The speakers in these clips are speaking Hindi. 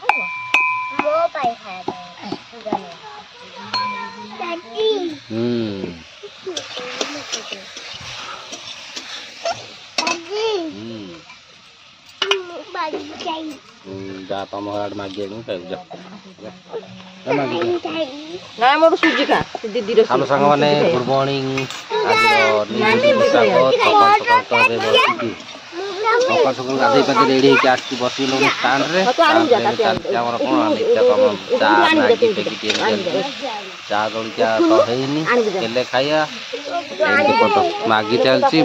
मो पाई खाया दादी जा तुम हाड़ मागे जा ना मोर सुजी खा दीदी रो हेलो संग माने गुड मॉर्निंग आज सकाल सकाल गाधे पाधे रेडी होके आसी बसिलु स्टैंड रे हमर कोन नित्य कम चा मैगी फेगी चा दलिया तो हेनी केले खाया मागी चलची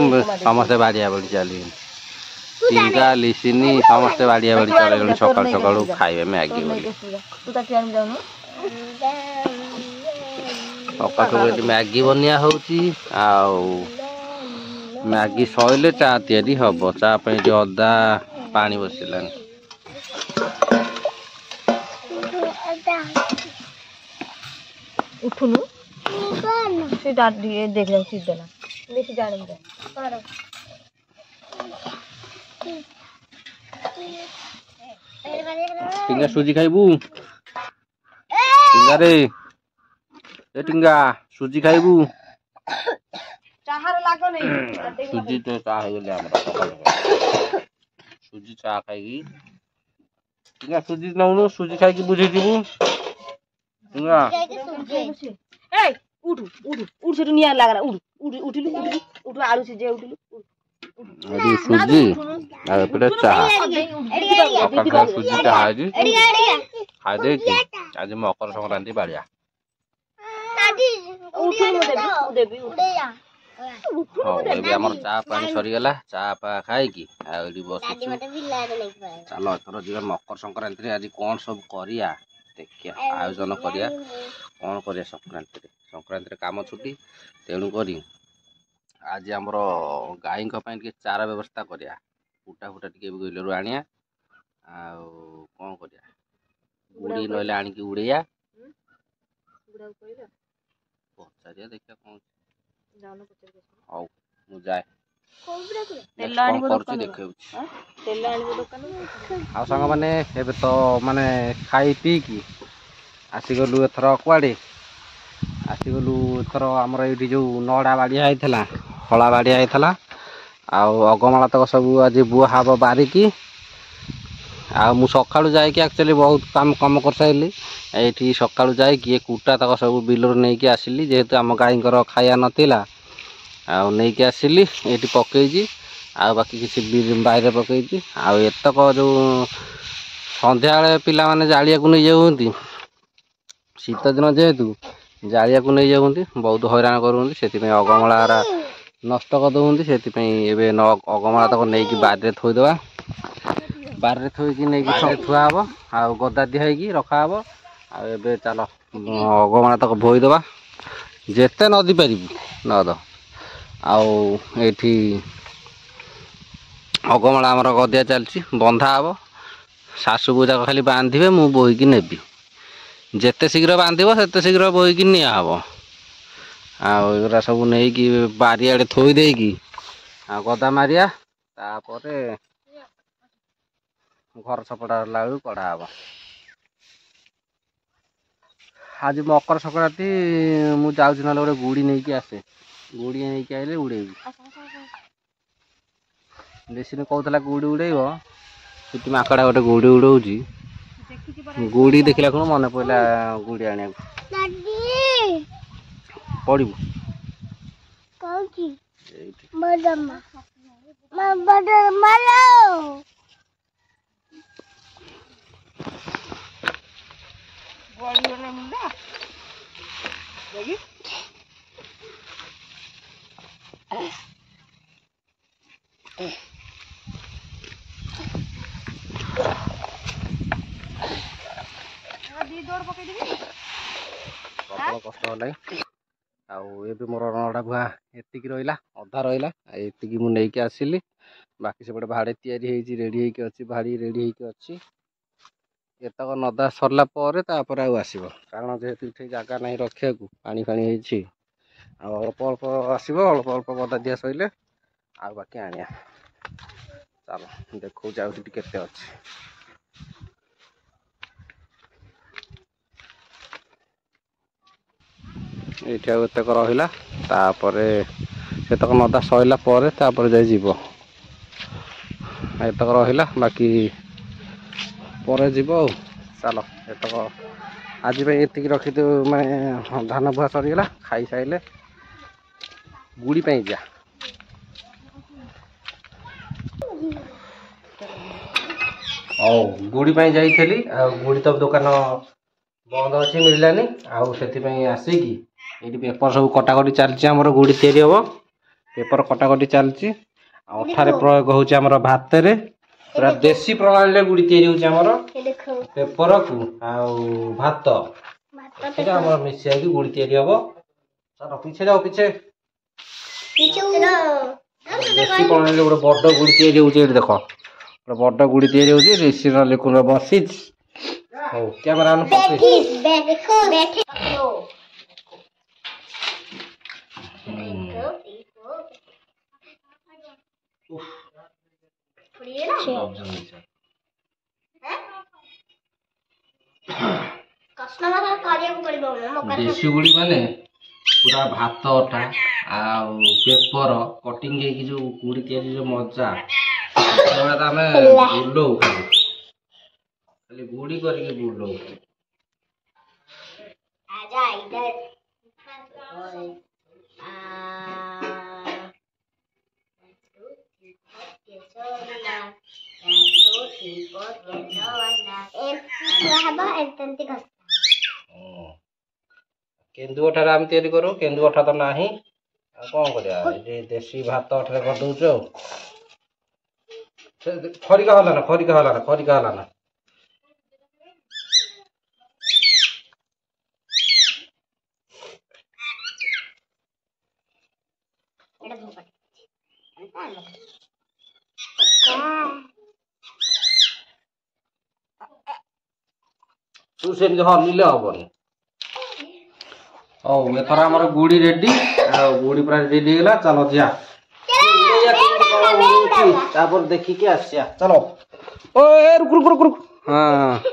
समस्त बाड़िया बड़ी चली टिंगा लिसिनी समस्त बाड़िया बड़ी चले सकाल सकाल खाइबे मैगी सकाल मैगी बनिया होची आउ मैगी सइले चा तैयारी हबो चा पे अदा पानी बसिलान उठुनु से दादी देख रहा सीधा ना बेसी जाने दे टिंगा सुजी खाइबू टिंगा रे ए टिंगा सुजी खाइबू चाहर लागो नहीं सुजी तो चा हो गेले हमरा सुजी चा खाइगी टिंगा सुजी नउनु सुजी खाइकी बुझे दिबू टिंगा ए उठ से निया लागरा उठिलु आलू से जे उठिलु अरे सुजी आ पेटे चा सुजी चा हाजी खाइ दे की आज मकर संक्रांति बाड़िया दादी उठिलु देबी हां एबे हमर चा पानी सरी गेला चा पा खाइ की आ एडी बसु चलो एथरो जीवन मकर संक्रांति रे आज कोन सब करिया देखिया आयोजन करिया कोन करिया संक्रांति रे काम छुट्टी तेणु करी आज हमरो गाई को पाइन के चारा व्यवस्था करिया फुटा टिके गइलरु आनिया आ कोन करिया गुडी नले आनी की उड़ैया गुडा कइला पचारिया देखिया कोन जानो पचार के हौ मु जाय तेल आनी करछि देखौ तेल आनी दुकान आ संग माने एबे तो माने खाई पी की आसी गलु एथरो कुआडे आसी गलु एथरो हमर एठी जो नडा बाडिया आइथला हला बाडिया आइथला आ अगमाला तक सब आज बुआ हाबो बारी की आ मु सकाळु जाय की एक्चुअली बहुत काम कर साइली एठी सकाळु जाय की कुटा तक सब बिलर नै की आसिली जेहेतु हम गाईंकर खाया नथिला आ नै की आसिली एठी पकेजी आ बाकी किसी बाहर पकेजी आ एतक जो संध्या पिला माने जालिया को नै जाउंती शीत दिन जेहेतु जालिया को नहीं जाऊँगी बहुत हैरान करूँगी से अगमला नष्ट करदे से अगमला तक नहीं कि बारे थोईदे बारे थोईकी नहीं थुआ हम आ गदा दिखाई रखा हम आबे चल अगमला तक बोईदे जेते नदी पारू नद आठी अगमला आमर गदिया चलती बंधा हम सासू पूजा खाली बांधे मु बोईकी नेबी जेते शीघ्र बांधिबो सेते शीघ्र बोईकी निया हबो आरा सब नहीं कि बारियाड़े थोई देकी गदा मारिया तापरे घर सपड़ा लागू कड़ा हबो आज मकर संक्रांति मु जाउछि न गोटे गुड़ी नहीं कि आसे गुड़ी नहीं कि आइले उड़ेबी देसी ने कहतला गुड़ी उड़ेइबो सिटी माकड़ा गोटे गुड़ी उड़ौछि गुड़ी देखला कोन मन पइला गुड़ी आनिया दादी पड़िबो कौची बदमा मालो गोली ने मुंडा देखि प्रबल कष्ट है मोर नड़ा भुआ एतिक रहा अधा रहा एतिक मुझे आसिली बाकी सेपटे भाड़े तैयारी रेडी होती भाड़ी रेडी होती एतक नदा सरला आसो कारण जेहेतु ये जगह ना रखा पानी फाणी अल्प अल्प आसो अल्प अल्प गदा दिया सैले आ बाकी आनिया चलो देखो जाऊँ केते अच्छे ଏଇଠି ଆଉ ଏତକ ରହିଲା ତାପରେ ସେତକ ନଦା ସଇଲା ପରେ ତାପରେ ଯାଇ ଯିବ ଏତକ ରହିଲା ବାକି ପରେ ଯିବ ଆଉ ଚାଲ ଏତକ ଆଜି ପାଇଁ ଏତିକି ରଖିଦେଉ ମାନେ ଧାନ ବୁହା ସରିଗଲା ଖାଇସାରିଲେ ଗୁଡ଼ି ପାଇଁ ଯା ଆଉ ଗୁଡ଼ି ପାଇଁ ଯାଇଥିଲି ଆଉ ଗୁଡ଼ି ତ ଦୋକାନ ବନ୍ଦ ଅଛି ମିଳିଲାନି ଆଉ ସେଥିପାଇଁ ଆସିକି ଏଇଠି ପେପର ସବୁ କଟାକଟି ଚାଲିଛି ଆମର ଗୁଡ଼ି ତିଆରି ହବ ପେପର କଟାକଟି ଚାଲିଛି ଆଉ ଅଠାରେ ପ୍ରୟୋଗ ହେଉଛି ଆମର ଭାତରେ ପୁରା ଦେଶୀ ପ୍ରଣାଳୀରେ ଗୁଡ଼ି ତିଆରି ହେଉଛି ଆମର ପେପରକୁ ଆଉ ଭାତ ଏଥିରେ ଆମର ମିଶିଆକି ଗୁଡ଼ି ତିଆରି ହବ ଚାଲ ପିଛେ ଯାଅ ପିଛେ ଦେଶୀ ପ୍ରଣାଳୀରେ ଗୋଟେ ବଡ଼ ଗୁଡ଼ି ତିଆରି ହେଉଛି ଏଠି ଦେଖ ଗୋଟେ ବଡ଼ ଗୁଡ଼ି ତିଆରି ହେଉଛି ଋଷିର ଲିକୁନ ବସିଛି ହଉ କ୍ୟାମେରା ଦେଶୀ ଗୁଡ଼ି ମାନେ ପୁରା ଭାତ ଅଟା ଆଉ ପେପର କଟିଂ ହେଇକି ଯୋଉ ଗୁଡ଼ି ତିଆରି ଯୋଉ ମଜା ଆମେ ବୁଲଉ ଖାଲି ଗୁଡ଼ି କରିକି ବୁଲଉ କେନ୍ଦୁ ଅଠାରେ ଆମେ ତିଆରି କରୁ କେନ୍ଦୁ ଅଠା ତ ନାହିଁ ଆଉ କଣ କରିବା ଏଠି ଦେଶୀ ଭାତ ଅଠାରେ କରିଦଉଛୁ ଆଉ ଖରିକା ହେଲା ନା ତୁ ସେମିତି ହଲିଲେ ହବନି ହଉ ଏଥର ଆମର ଗୁଡ଼ି ରେଡି ଆଉ ଗୁଡ଼ି ପୁରା ରେଡି ହେଇଗଲା ଚାଲ ଯିବା ତାପରେ ଦେଖିକି ଆସିବା ଚାଲ ଓ ରୁକ ହଁ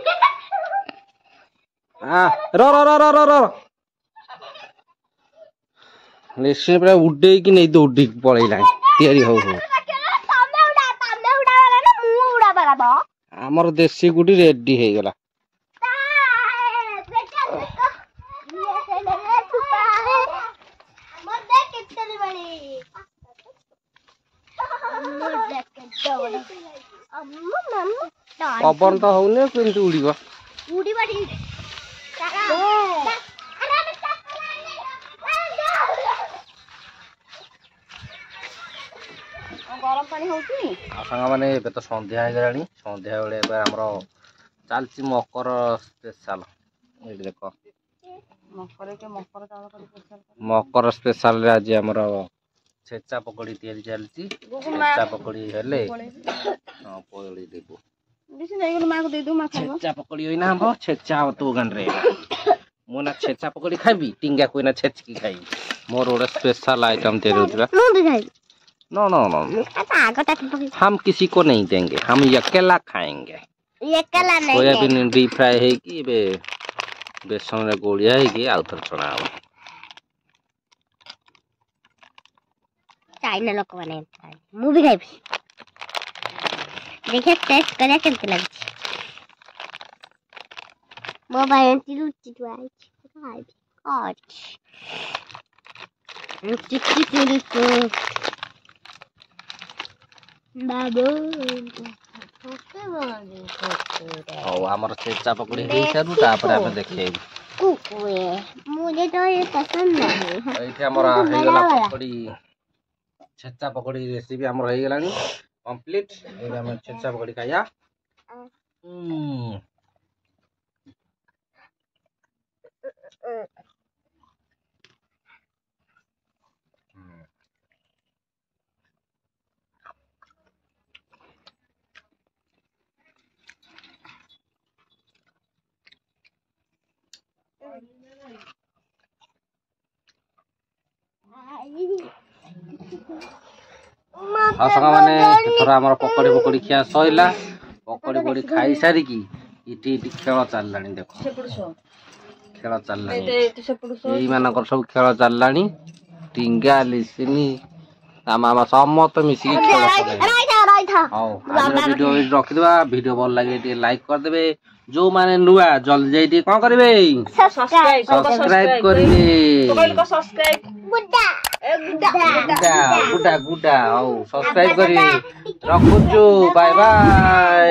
ନିଶ୍ଚୟ ପୁରା ଉଡେଇକି ନେଇ ଦୌଡ଼ିକି ପଳେଇଲାଣି ତିଆରି ହଉ ଆମର ଦେଶୀ ଗୁଡ଼ି ରେଡି ହେଇଗଲା ପବନ ତ ହଉନି କେମିତି ଉଡ଼ିବ ଗରମ ପାଣି ହଉଛି ଆଉ ସାଙ୍ଗମାନେ ଏବେ ତ ସନ୍ଧ୍ୟା ହେଇଗଲାଣି ସନ୍ଧ୍ୟା ବେଳେ ଏବେ ଆମର ଚାଲିଛି ମକର ସ୍ପେଶାଲ ଏଇଠି ଦେଖ ମକର ସ୍ପେଶାଲରେ ଆଜି ଆମର ଛେଚା ପକୋଡ଼ି ତିଆରି ଚାଲିଛି ଛେଚା ପକୋଡ଼ି ହେଲେ ହଁ ପୋଳି ଦେବୁ ଛେଚା ପକୋଡ଼ି ହୋଇନା ହବ ଛେଚା ହବ ତୋ ଗାଣ୍ଡରେ ମୁଁ ନା ଛେଚା ପକୋଡ଼ି ଖାଇବି ଟିଙ୍ଗା କୁଇନା ଛେଚିକି ଖାଇବି ମୋର ଗୋଟେ स्पेशल आइटम ତିଆରି होगा नो नो नो हम किसी को नहीं देंगे हम अकेला खाएंगे सोयाबीन डीप फ्राई है कि बेसन रे गोलिया है कि आउथर छणा हो चाइना लोक माने मु भी खाइबी देखिए टेस्ट करिया केमती लागछि मो भाई एंटी रुचि दुआई खाइबी और चिक्की चूड़ी को बाबू और हमर छेचा पकड़ी हे सारू तापर हम देखेबी कुकुए मुझे तो ये पसंद नहीं एठी हमर हे गला पकड़ी छेचा पकड़ी रेसिपी हमर हे गलानी कंप्लीट ए हम छेचा पकड़ी खाया साग मैंने थोड़ा आम पकड़ी पकड़ी खिया सैला पकड़ी पकड़ी खाई सारिकी इटी खेल चलला देख ଖେଳ ଚାଲିଲାଣି ତୁ ସେପଟୁ ସୋ ଏଇମାନଙ୍କର ସବୁ ଖେଳ ଚାଲିଲାଣି ଟିଙ୍ଗା ଲିସିନି ଆମ ସମସ୍ତେ ମିଶିକି ଖେଳ ଚଲେଇବେ ହଉ ଆଜିର ଭିଡିଓ ଏଇଠି ରଖିଦେବା ଭିଡିଓ ଭଲ ଲାଗେ ଟିକେ ଲାଇକ୍ କରିଦେବେ ଯୋଉମାନେ ନୂଆ ଜଲ୍ଦି ଯାଇ ଟିକେ କଣ କରିବେ ସବସ୍କ୍ରାଇବ କରିବେ ଗୁଡା ଗୁଡା ହଉ ସବସ୍କ୍ରାଇବ କରିବେ ରଖୁଛୁ ବାଏ ବାଏ।